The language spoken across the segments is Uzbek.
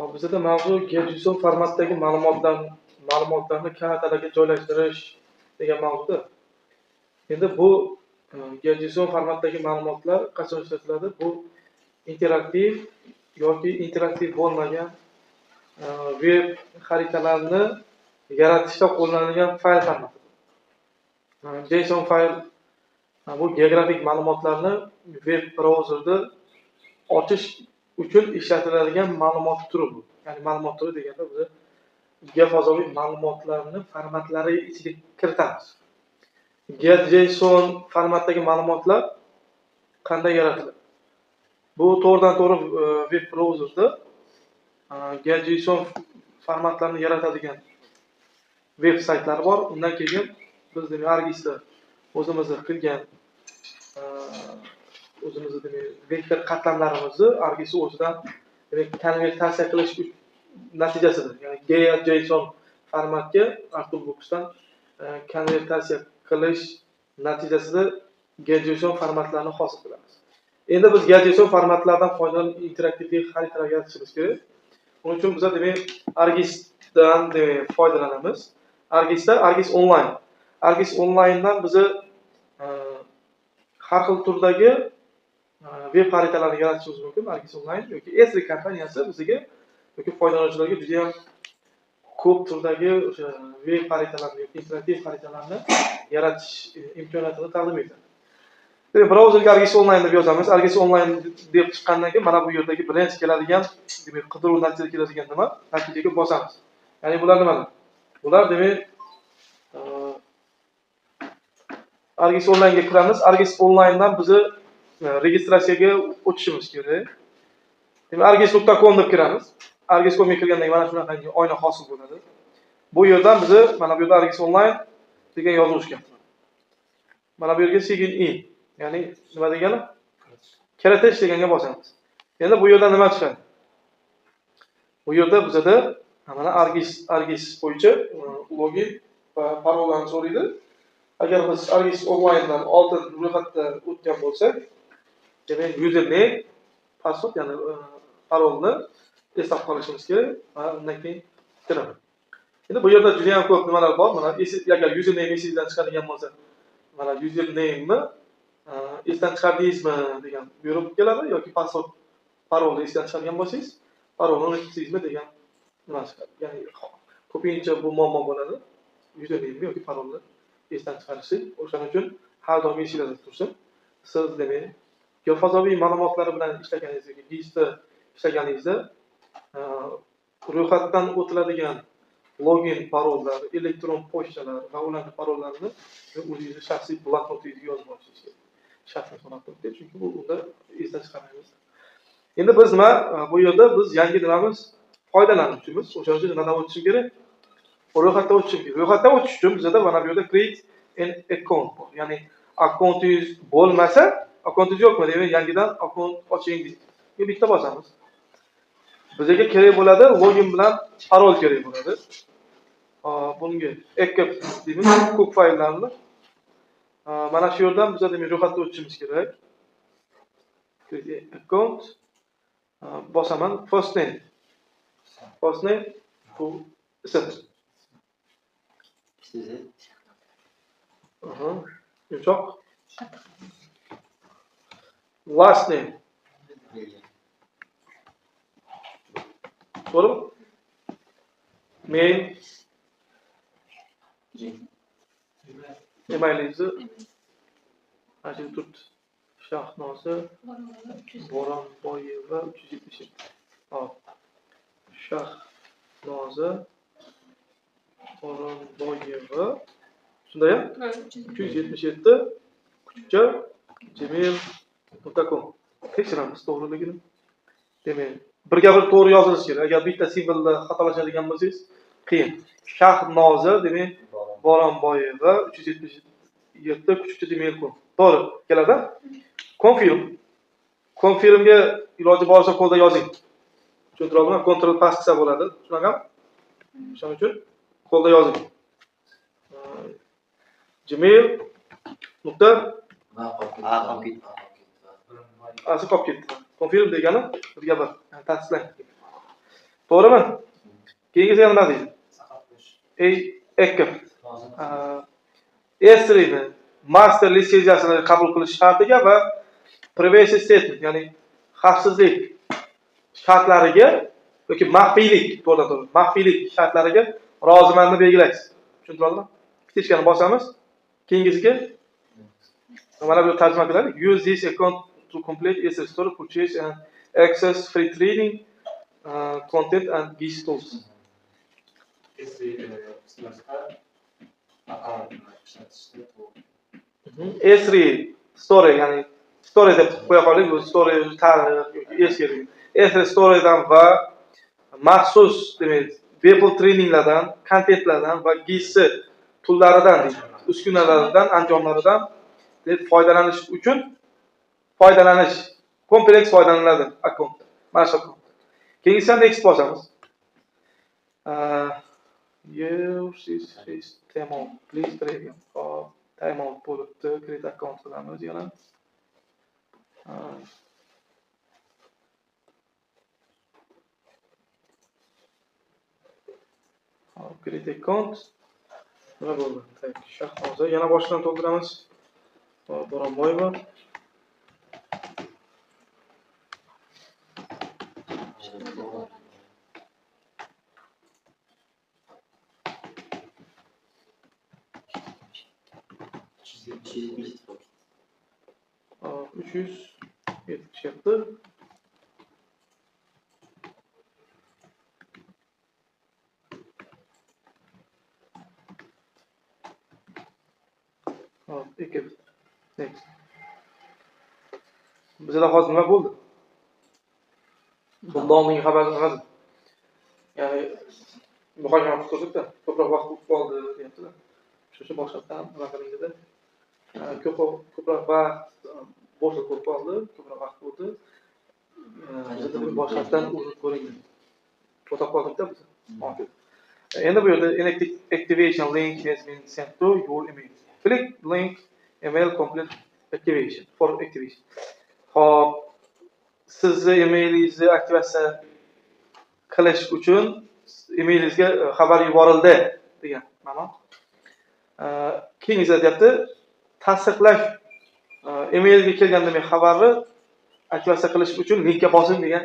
Bizda mavzu JSON formatdagi ma'lumotlarni kartalarga joylashtirish degan mavzuda. Endi bu JSON formatdagi ma'lumotlar qachon ishlatiladi? Bu interaktiv yoki interaktiv bo'lmagan veb xaritalarni yaratishda qo'llanilgan fayl formati. JSON fayl bu geografik ma'lumotlarni veb brauzerda ochish uchun ishlatiladigan ma'lumot turi bu. Ya'ni ma'lumot turi deganda biz geofazoviy ma'lumotlarni formatlari ichiga kiritamiz. JSON formatdagi ma'lumotlar qanday yaratiladi? Bu to'g'ridan-to'g'ri veb brauzerda JSON formatlarni yaratadigan veb saytlar bor. Undan keyin biz Argisda o'zimizni qilgan vektor qatlamlarimizni Argis o'zidan konvertatsiya qilish natijasida, ya'ni JSON formatga Artboxdan konvertatsiya qilish natijasida JSON formatlarni hosil qilamiz. Endi biz JSON formatlardan foydalanib interaktiv xaritalar yaratishimiz kerak. Buning uchun biz Argisdan foydalanamiz. Argis online. Argis online'dan biz har xil turdagi veb xaritalarni yaratishimiz mumkin. Argis online yoki Esri kompaniyasi bizga yoki foydalanuvchilarga juda ham ko'p turdagi o'sha veb xaritalarni yoki interaktiv xaritalarni yaratish imkoniyatini taqdim etadi. Brauzerga Argis online deb yozamiz. Argis online deb chiqqandan keyin mana bu yerdagi birinchi keladigan, demak, qidiruv natijasiga keladigan nima? Natijaga bosamiz. Ya'ni bular nimalar? Bular demak Argis online'ga kiramiz. Argis online'dan biz registratsiyaga o'tishimiz kerak. Demak, argis.com deb kiramiz. Argis.comga kirgandan keyin mana shunaqangi oyna hosil bo'ladi. Bu yerdan biz mana bu yerda Argis online degan yozuv chiqadi. Mana bu yerga sign in, ya'ni nima degani? Kiritish deganga bosamiz. Endi bu yerdan nima chiqadi? Bu yerda bizda mana Argis bo'yicha login va parollarni so'raydi. Agar biz Argis online'dan oldin ro'yxatda o'tgan bo'lsak, demak username, password, ya'ni parolni eslab qolishimiz kerak va undan keyin kiramiz. Endi bu yerda juda ham ko'p nimalar bor. Mana agar username esingizdan chiqadigan bo'lsa, mana username'ni esdan chiqardingizmi degan buyruq keladi yoki password, parolni esdan chiqargan bo'lsangiz, parolni unutdingizmi degan nima chiqadi. Ya'ni ko'pincha bu muammo bo'ladi. Username yoki parolni esdan chiqarishlik. O'shaning uchun har doim esingizda tursin. Siz demak, geofazoviy ma'lumotlari bilan ishlaganingizda, GISda ishlaganingizda ro'yxatdan o'tiladigan login parollar, elektron pochtalar va ularning parollarini o'zingizning shaxsiy bloknotingizga yozib olishingiz kerak. Shaxsiy bloknotga, chunki bu unda esdan chiqarmaymiz. Endi biz bu yerda biz yangi nimamiz foydalanuvchimiz. O'shaning uchun nimadan o'tishim kerak? Ro'yxatdan o'tishim kerak. Ro'yxatdan o'tish uchun bizda mana bu yerda create an account bor. Ya'ni akkauntingiz bo'lmasa, akkauntingiz yo'qmi demak, yangidan akkaunt oching deydi. Bitta bosamiz. Bizga kerak bo'ladi login bilan parol kerak bo'ladi. Bunga ekib deymiz, ko'p fayllarni. Mana shu yerdan bizga demak ro'yxatdan o'tishimiz kerak. Create account bosaman, first name. First name bu ism. Yumshoq. Last name. To'g'rimi? Mail. Emailingizda Ajitut Shahnoza Boronboyeva 377. Hop. Shahnoza Boronboyeva. Shunday-a? 377 kuchukcha gmail.com. Tekshiramiz to'g'riligini. Demak, birga bir to'g'ri yozilishi kerak. Agar bitta simvolda xatolashadigan bo'lsangiz, qiyin. Shahnoza demak Boronboyeva 377 kuchukcha gmail.com. To'g'ri keladi. Confirmga iloji boricha qo'lda yozing. Tushuntiribman? Ctrl pass qilsa bo'ladi. Shunaqami? Shuning uchun qo'lda yozing. Gmail nokta qolib ketdi. Confirm degani birga bir tasdiqlang. To'g'rimi? Keyingisi nima deydi? Ekib. S3ni master litsenziyasini qabul qilish shartiga va privacy statement, ya'ni xavfsizlik shartlariga yoki maxfiylik, to'g'ri, maxfiylik shartlariga rozimanni belgilaysiz. Tushuntirdingizmi? Bittachkani bosamiz. Keyingisiga mana bu tarjima qiladi. Use this account to complete S3 store purchase and access free training content and GIS tools. S3 story, ya'ni story deb qo'ya qolaylik, bu story eski. S3 storydan va maxsus demak bepul treninglardan, kontentlardan va GIS tullaridan, uskunalaridan, anjomlaridan foydalanish uchun kompleks foydalaniladi akkaunt. Mana shu akkaunt. Keyingi next bosamiz. Use this timeout, please training for timeout bo'libdi, create account qilamiz yana. Create account. Nima bo'ldi? Shahnoza yana boshdan to'ldiramiz. Bo'ronboyeva. Oh, 377. Oh, ikki. Next. Bizda hozir nima bo'ldi? Bundan xabar nima? Ya'ni muhokama qildik-da, ko'proq vaqt qoldi deyaptilar. Shu boshqatdan nima qilingda? Ko'proq vaqt bo'shliq bo'lib qoldi, ko'proq vaqt bo'ldi. Bizda boshqatdan uzun ko'ringdi. To'xtab qoldik-da biz. Endi bu yerda activation link has been sent to your email. Click link email complete activation for activation. Hop, sizni emailingizni aktivatsiya qilish uchun emailingizga xabar yuborildi degan ma'no. Keyingi deyapti, tasdiqlash emailga kelgan demak xabarni aktivatsiya qilish uchun linkka bosing degan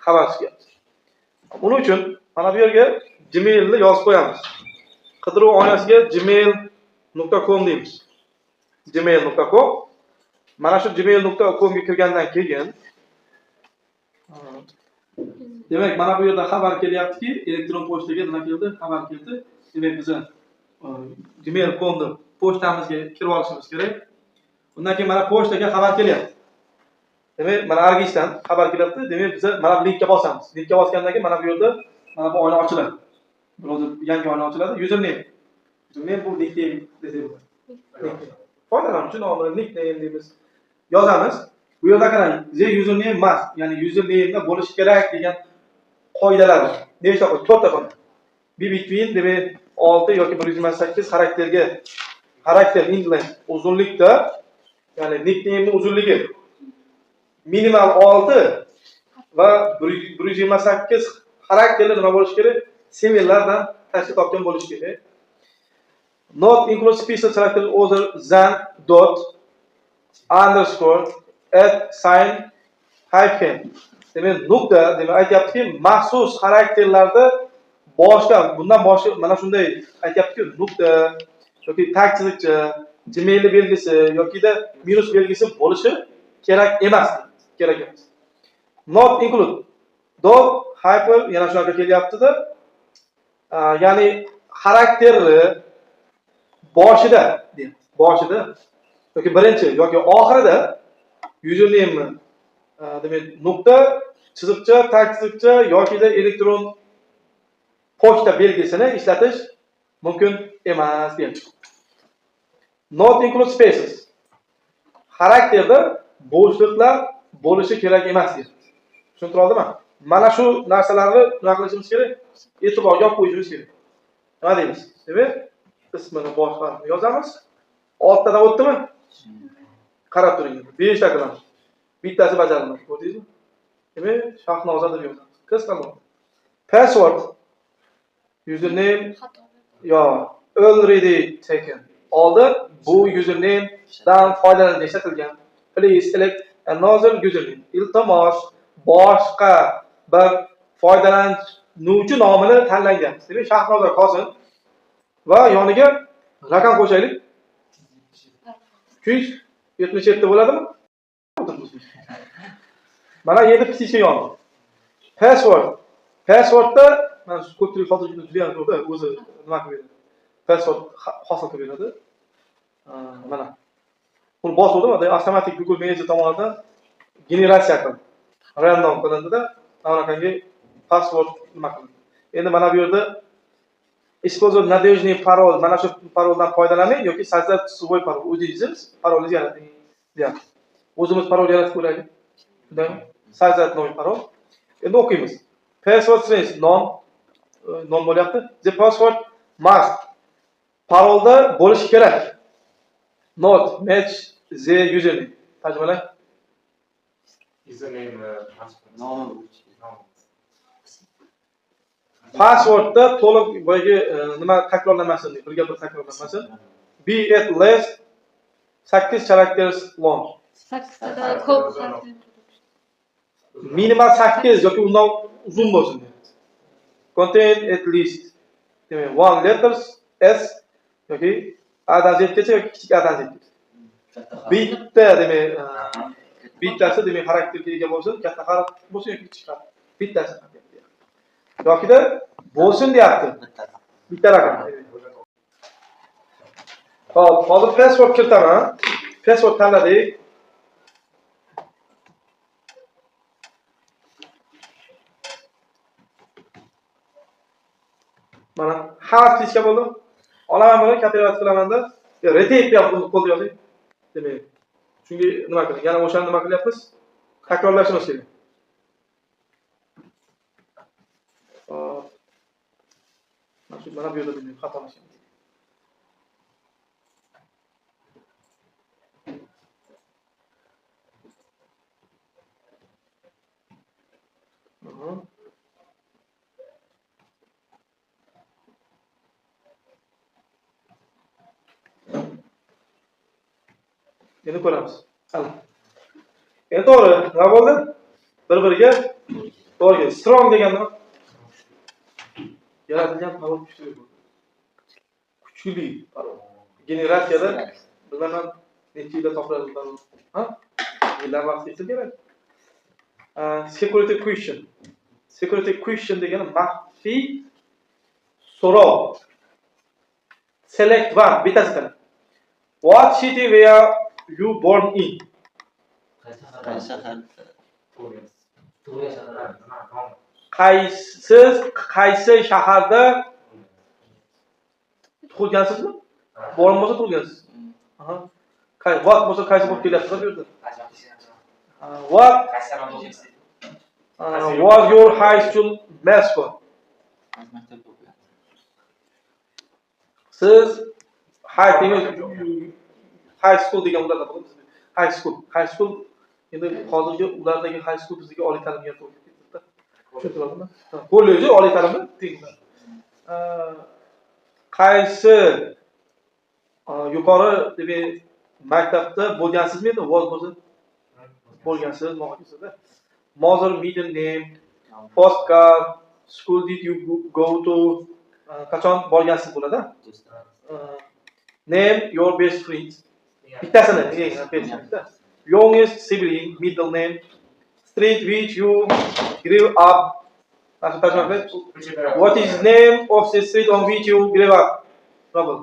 xabar chiqyapti. Buning uchun mana bu yerga Gmailni yozib qo'yamiz. Qidiruv oynasiga gmail.com deymiz. gmail.com. Mana shu gmail.com ga kirgandan keyin demak mana bu yerda xabar kelyaptiki, elektron pochtaga nima keldi? Xabar keldi. Demak biz gmail.com pochtamizga kirib olishimiz kerak. Undan keyin mana pochtaga xabar kelyapti. Demak mana Argisdan xabar kelyapti. Demak biz mana bu linkka bosamiz. Linkka bosgandan keyin mana bu yerda mana bu oyna ochiladi. Hozir yangi oyna ochiladi. Username. Username bu nickname desak bo'ladi. Foydalanuvchi nomi nickname deymiz. Yozamiz. Bu yerda qarang, the username must, ya'ni username'da bo'lishi kerak degan qoidalar. Nechta qo'y? 4 ta qo'y. Be between demak 6 yoki 128 xarakter indless uzunlikda, ya'ni nickname'ning uzunligi minimal 6 va 128 xarakterli nima bo'lishi kerak? Simvollardan tashkil topgan bo'lishi kerak. Not include special character other than dot underscore at sign hyphen. Demak nuqta demak aytayaptiki, maxsus xarakterlarda bundan boshqa mana shunday aytayaptiki, nuqta yoki tag chiziqcha, Gmail belgisi yokida minus belgisi bo'lishi kerak emas. Not include dot hyphen yana shunaqa kelyapti-da. Ya'ni xarakterni boshida yoki birinchi yoki oxirida username demak nuqta, chiziqcha, tag chiziqcha yokida elektron pochta belgisini ishlatish mumkin emas deyapti. Not include spaces. Xarakterda bo'shliqlar bo'lishi kerak emas deyapti. Tushuntirdimmi? Mana shu narsalarni nima qilishimiz kerak? E'tiborga olib qo'yishimiz kerak. Nima deymiz? Demak, ismini boshqarib yozamiz. Ortdan o'tdimi? Qarab turing. 5 ta qilamiz. Bittasi bajarilmadi, ko'rdingizmi? Demak, Shahnoza deb yozamiz. Qiz qanday? Password, username yo already taken. Oldin bu username'dan foydalanishga ishlatilgan. Please select another username. Iltimos boshqa bir foydalanuvchi nomini tanlangan. Demak, Shahnozor Qosim va yoniga raqam qo'shaylik. 277 bo'ladimi? Mana endi pisichka yondi. Password. Passwordda mana shu ko'pchilik hozir juda ham ko'p o'zi nima qilib beradi. Password hosil qilib beradi. Mana. Buni bosuvdim, avtomatik Google Manager tomonidan generatsiya qildi. Random qilindida mana bunaqangi password nima qildi. Endi mana bu yerda использовать надежный parol, mana shu paroldan foydalaning yoki soздать свой parol. O'zingiz parolingizni yarating deyapti. O'zimiz parol yaratib ko'raylik. Shundaymi? Soздать новый parol. Endi o'qiymiz. Password strings non bo'lyapti. The password must parolda bo'lishi kerak. Not match the username. Tarjimalang. Username Passwordda to'liq boyagi nima takrorlanmasin, birga bir takrorlanmasin. Be at least 8 characters long. 8 da ko'p. Minimal 8 yoki undan uzun bo'lsin. Contain at least demak one letters s yoki a dan z gacha yoki kichik a dan z gacha. Bitta demak bittasi demak xarakterga ega bo'lsin, katta harf bo'lsin yoki kichik harf. Bittasi yokida bo'lsin deyapti. Bitta raqam. Xo'p, hozir password kiritaman. Password tanladik. Mana hamma klichka bo'ldi. Olaman buni, kopirovat qilaman-da. Retype ham qo'lda yozing. Demak, chunki nima qiling? Yana o'shani nima qilyapmiz? Takrorlashimiz kerak. Mana bu yerda demak xatolashamiz. Endi ko'ramiz. Endi to'g'ri, nima bo'ldi? Bir-biriga to'g'ri. Strong degan nima? Yaratilgan parol kuchli bo'ldi. Kuchli parol. Generatsiyada bilaman necha yilda topiladi parol. Ha? Yillar vaqt ketsa kerak. Security question. Security question degani maxfiy so'rov. Select one bittasidan. What city were you born in? Qaysi shaharda tug'ilgansizmi? Born bo'lsa tug'ilgansiz. Aha. What bo'lsa qaysi bo'lib kelyapsiz bu yerda? What was your high school mascot? Siz high school degan ularda bo'ladi. High school endi hozirgi ulardagi high school bizga oliy ta'limga to'g'ri keladi. Tushuntiradimi? Kollej oliy ta'limni tenglar. Qaysi yuqori demak maktabda bo'lgansizmi endi? Was bo'lsa bo'lgansiz, mo'g'isida. Mother middle name, postcard, school did you go to? Qachon borgansiz bo'ladi? Name your best friend. Bittasini, youngest sibling, middle name, street which you grew up. What is name of the street on which you grew up? Trouble.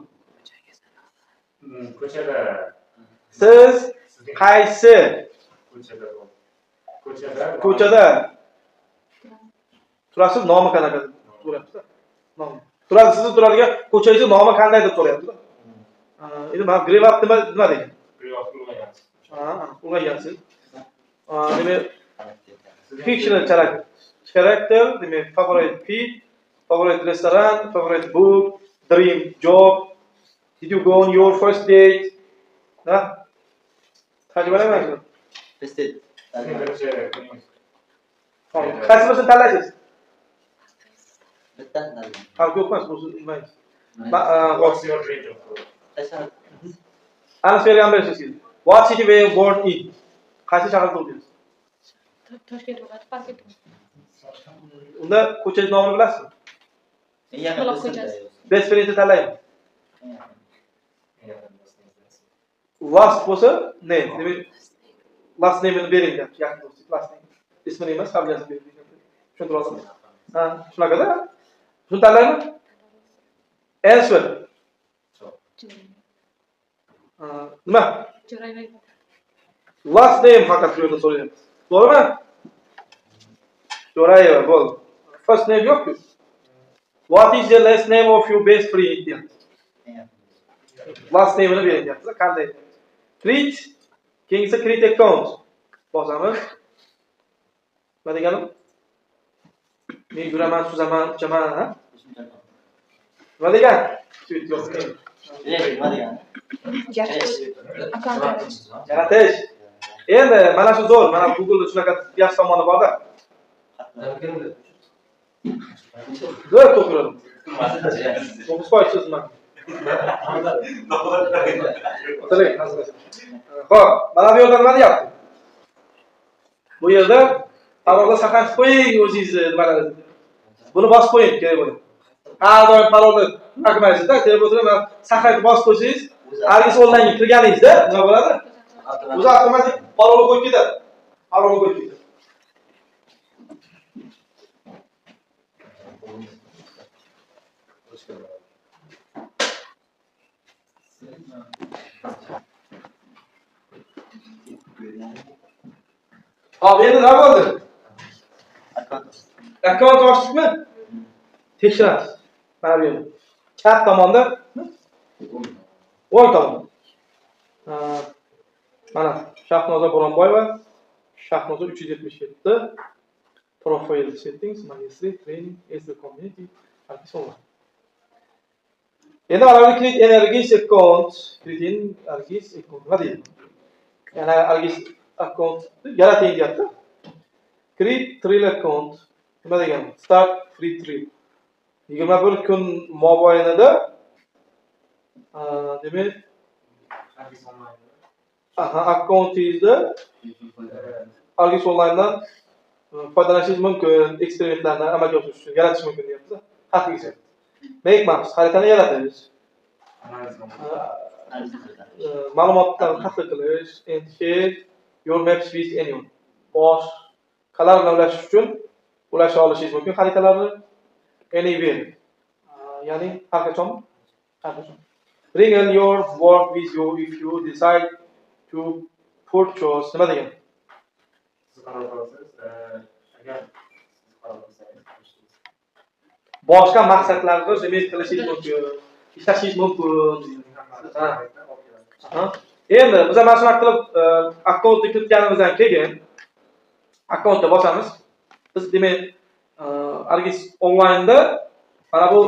Siz qaysi ko'chada turasiz? Nomi qanaqa? So'rayapsiz. Nomi. Turasiz, siz turadigan ko'changiz nomi qanday deb so'rayapsiz. Endi men grew up nima degan? Grew up ulg'aygansiz. Ulg'aygansiz. Demak, fictional character, demak, favorite food, favorite restaurant, favorite book, dream job. Did you go on your first date? Ha? Tajribalayapsizmi? First date. Qaysi birini tanlaysiz? Fark yo'qmas, bu bilmaymiz. What's your range of growth? Aniq bergan berishsiz. What city were you born in? Qaysi shaharda tug'ildingiz? Toshkent viloyati Parkent. Unda ko'changiz nomini bilasizmi? Quloq ko'chasi. Best friendni tanlaymiz. Last bo'lsa name. Demak, last name'ini bering deb yaqin do'stlik last name. Ismini emas, familiyasini bering. Tushuntira olasizmi? Ha, shunaqada. Shuni tanlaymi? Answer. Nima? Jo'rayeva. Last name faqat shu yerda so'rayapmiz. To'g'rimi? Jo'rayeva bo'ldi. First name yo'q-ku. What is the last name of your best friend? Last name'ini bering deyapmiz. Qanday? Create. Keyingisi create account. Bosamiz. Nima deganim? Men yuraman, suzaman, uchaman, ha? Nima degan? Tweet yo'q. Nima degan? Yaratish. Endi mana shu zo'r, mana Google'da shunaqa yaxshi tomoni bor-da. Zo'r to'g'ri. 9% sizman. Xo'p, mana bu yerda nima deyapti? Bu yerda parolni saqlab qo'ying o'zingizni nimalarni. Buni bosib qo'ying kerak bo'ladi. Har doim parolni saqlaysizda, telefonda mana saqlayni bosib qo'ysangiz, Argis online'ga kirganingizda nima bo'ladi? O'zi avtomatik parolni qo'yib ketadi. Parolni qo'yib ketadi. Hop, endi nima bo'ldi? Akkaunt ochdikmi? Tekshiramiz. Mana bu yerda. Chap tomonda o'ng tomon. Mana Shahnoza Bo'ronboyeva, Shahnoza 377, profile settings, magistry, training, as the community, Argis online. Endi mana bu create Argis account, create Argis account nima deydi? Yana Argis account yarating deyapti. Create trial account nima degan? Start free trial. 21 kun mobaynida demak akkauntingizda Argis online'dan foydalanishingiz mumkin, eksperimentlarni amalga oshirish uchun yaratish mumkin deyapmiz. Haqiqiy. Make maps xaritani yaratish. Ma'lumotlarni tahsil qilish, and share your maps with anyone. Boshqalar bilan ulashish uchun ulasha olishingiz mumkin xaritalarni anywhere. Ya'ni har qachon. Bring all your work with you if you decide to purchase. Nima degan? Boshqa maqsadlarda demak qilishingiz mumkin, ishlashingiz mumkin. Endi biz mana shunaqa qilib akkauntni kiritganimizdan keyin akkauntga bosamiz. Biz demak Argis online'da mana bu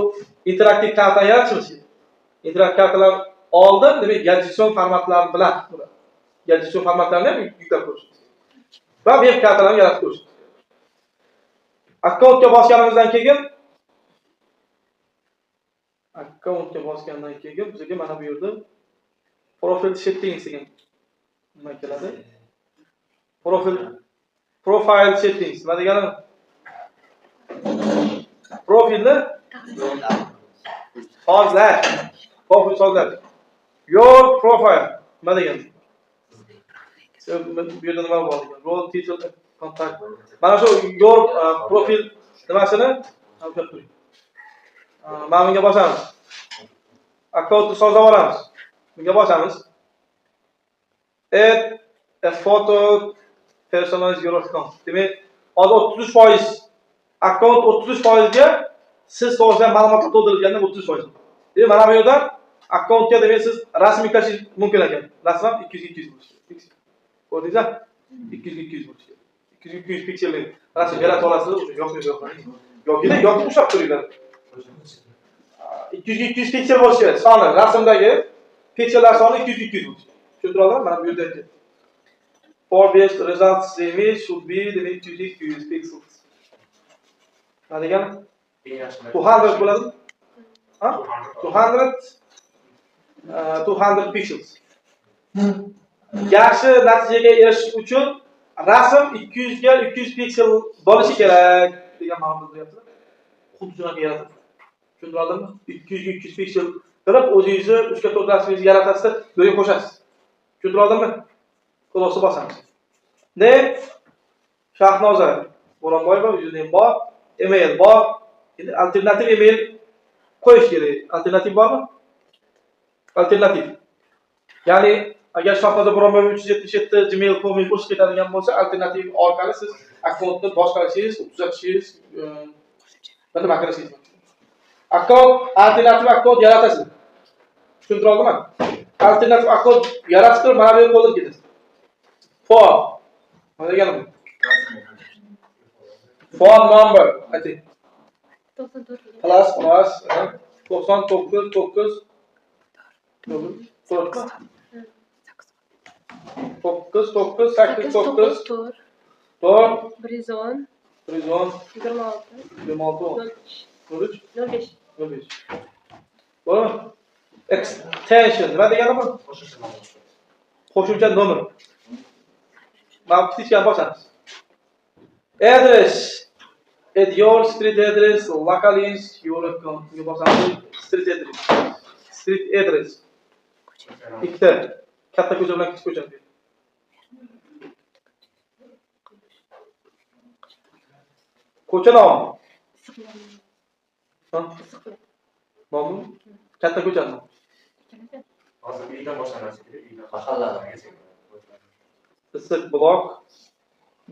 interaktiv kartani yaratishimiz kerak. Interaktiv kartalar oldin demak gadjetsion formatlari bilan gadjetsion formatlarni ham yuklab qo'yish. Va web kartalarni yaratib qo'yish. Akkauntga bosganimizdan keyin bizga mana bu yerda profile settings degan nima keladi? Profile settings nima degani? Profilni sozlash. Profil sozlash. Your profile nima degani? Bu yerda nima bor ekan? Role title contact. Mana shu your profil nimasini olib turing. Mana bunga bosamiz. Akkauntni sozlab olamiz. Bunga bosamiz. Add a photo personalize your account. Demak, hozir 33% akkaunt 33% ga siz to'g'risida ma'lumotlar to'ldirilganda 30%. Demak, mana bu yerdan akkauntga demak siz rasmiy kirishingiz mumkin ekan. Rasman 200 bo'lishi. Ko'rdingizmi? 200 bo'lishi. 200 pikselli rasm yaratib olasiz, o'sha yo'q ushlab turinglar. 200 piksel bo'lishi kerak. Soni rasmdagi piksellar soni 200 bo'lishi. Tushuntiradimi? Mana bu yerda for best results image should be the 200 pixels. Nima degan? 200 bo'ladimi? Ha? 200 pixels. Yaxshi natijaga erishish uchun rasm 200 ga 200 piksel bo'lishi kerak degan ma'noda bo'lyapti. Xuddi shunaqa yaratib. Tushundingizmi? 200 ga 200 piksel qilib o'zingizni 3 ga 4 rasmingizni yaratasiz, birga qo'shasiz. Tushundingizmi? Qo'lga bosamiz. Ne? Shahnoza Bo'ronboyeva username bor, email bor. Endi alternativ email qo'yish kerak. Alternativ bormi? Alternativ. Ya'ni agar Shahnoza Bo'ronboyeva 377 gmail.com qo'shib ketadigan bo'lsa, alternativ orqali siz akkauntni boshqarishingiz, tuzatishingiz, nima qilishingiz mumkin. Alternativ akkaunt yaratasiz. Tushundingizmi? Alternativ akkaunt yaratib turib, mana bu yerga qo'yib ketasiz. Phone. Nima deganim? Phone number. Ayting. 94. Plus 99 9 Extension. Nima degani bu? Qo'shimcha nomer. Mana kichikdan boshlamiz. Address. Add your street address, local is your account. Street address. Street address. Ikkita katta ko'cha bilan kichik ko'cha. Ko'cha nomi. Ha? Nomi? Katta ko'cha nomi. Hozir uydan boshlanasi kerak, uydan mahallalarga. Issiq blok.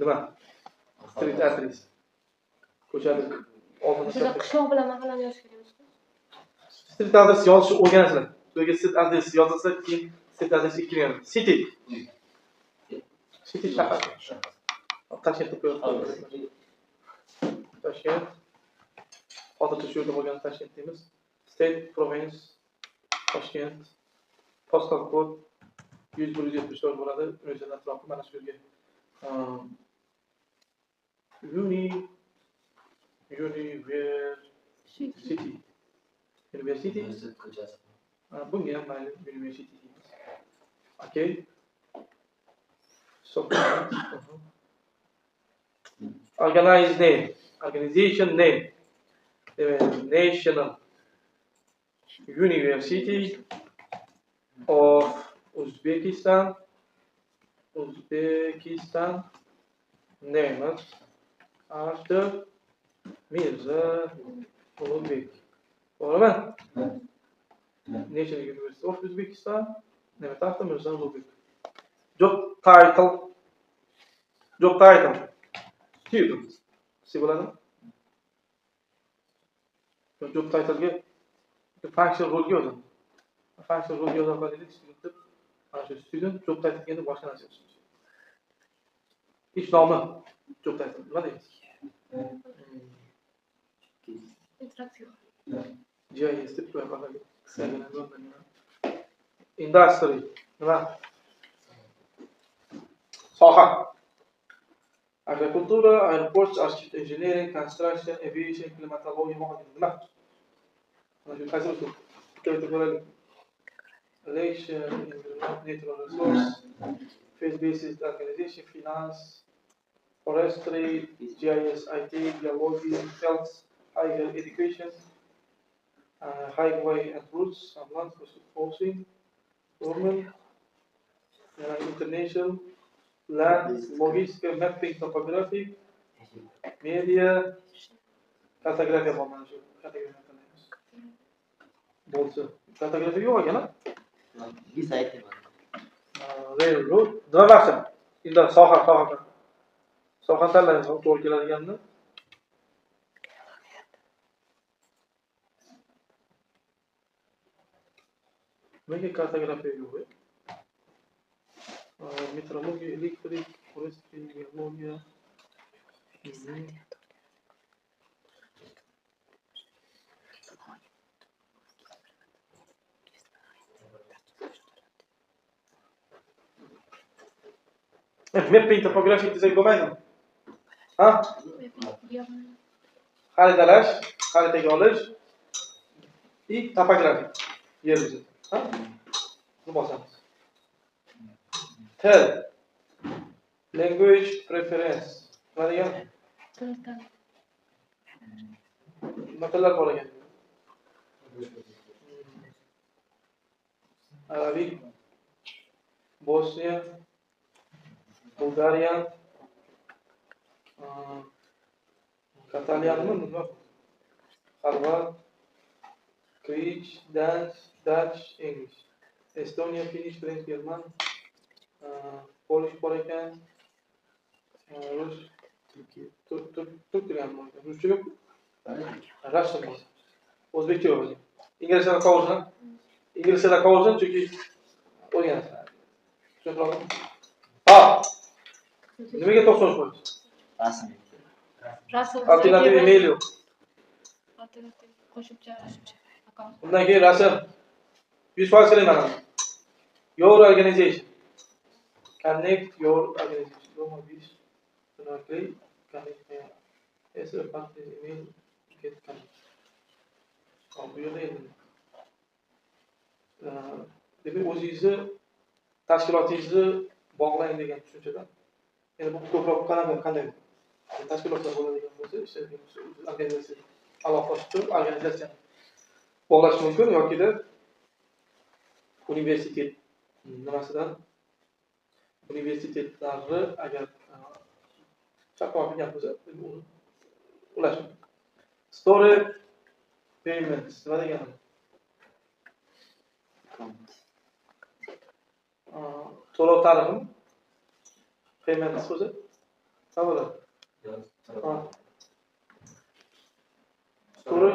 Nima? Street address. Ko'chani Sizlar qishloq bilan mahallani yozish kerakmi? Street address yozishni o'rganasizlar. Yo'lga street address yozilsa, keyin street address kiradi. City. City shahar. Toshkentda qo'yamiz. Toshkent. Hozircha shu yerda bo'lgan Toshkent deymiz. State, province, Toshkent. Postal code 174 bo'ladi. Universitet atrofi mana shu yerga. University. University. Bunga ham mayli university deymiz. Okay. So, organized name. Organization name. National University of Uzbekistan. Named after Mirza Ulug'bek. To'g'rimi? National University of Uzbekistan. Named after Mirza Ulug'bek. Job title. Student. Sibuladimi? Job title ga function role ga yozamiz. Function role ga yozamiz, student deb. Mana shu student job title ga boshqa narsa yozamiz. Ish nomi job title nima deymiz? Interaktiv. GIS deb qo'yamiz. Industry nima? Soha. Agricultura, airports, architecture, engineering, construction, aviation, climatology, nima? Mana shu qaysi usul? Relation, natural resource, face-based organization, finance, forestry, GIS, IT, geology, health, higher education, highway and roads, ambulance, housing, government, international, land, logistics, mapping, topography, media, cartography bo'lgan shu kategoriya tanlaymiz. Bo'lsa, cartography yo'q ekan-a? Railroad, nima maqsad? Endi soha tanlaymiz, to'g'ri keladiganini. Nimaga cartography yo'q? Meteorologiya, elektrik, forestry, geologiya. Mapping topography desak bo'lmaydimi? Ha? Xaritalash. xaritaga olish и topografik yer yuzi. Ha? Buni bosamiz. Til. Language preference. Nima degan? Tildan. Nima tillar bor ekan? Arabik, Bosniya, Bulgariya, Katalyanmi nima? Xorvat, Grek, Dutch, English. Estonia, Finnish, French, German, Polish bor ekan. Rus, Turk degan bor ekan. Ruscha yo'q. Russian bor. O'zbekcha yo'q. Inglizcha qovursin. Inglizcha qovursin chunki o'rganasiz. Tushunarlimi? Ha. Nimaga 90 qo'yish? Rasm. Alternativ email yo'q. Alternativ qo'shimcha akkaunt. Undan keyin rasm 100% qilaman. Your organization. Connect your organization. Roma 5. Directly connect. Yes, partner email get connect. Bu yerda endi. Demak, o'zingizni tashkilotingizni bog'lang degan tushunchadan. Endi bu ko'proq qanday tashkilotlar bo'ladigan bo'lsa, organizatsiya aloqalashib organizatsiyani bog'lash mumkin yoki universitet nimasidan universitetlarni agar shartnoma qilgan bo'lsa, uni ulash mumkin. Story payments nima degani? To'lov tarixi payments o'zi nima bo'ladi? Story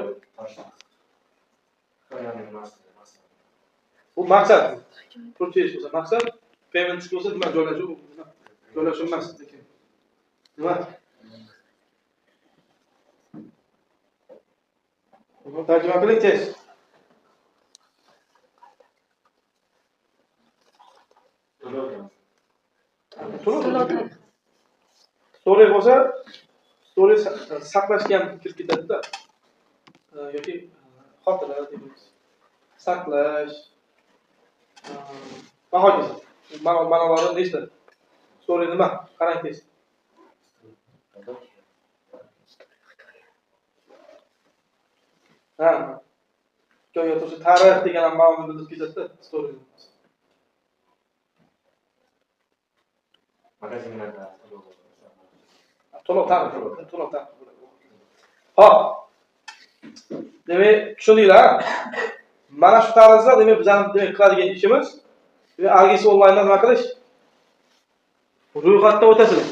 bu maqsad. Purchase bo'lsa maqsad, payments bo'lsa nima joylashuv? Joylashuv emas lekin. Nima? Buni tarjima qiling tez. To'lov. Story bo'lsa, story saqlashga ham kirib ketadi-da. Yoki xotira deymiz. Saqlash. Bahoysiz. Ma'nolari nechta? Story nima? Qarang tez. Ha. Jo'ya tursa tarix degan ma'noni bildirib ketadi-da, story. Magazinlarda to'lov tarix. Hop. Demak, tushundinglar? Mana shu tarzda demak bizning qiladigan ishimiz, Argis onlayndan nima qilish? Ro'yxatdan o'tasizlar.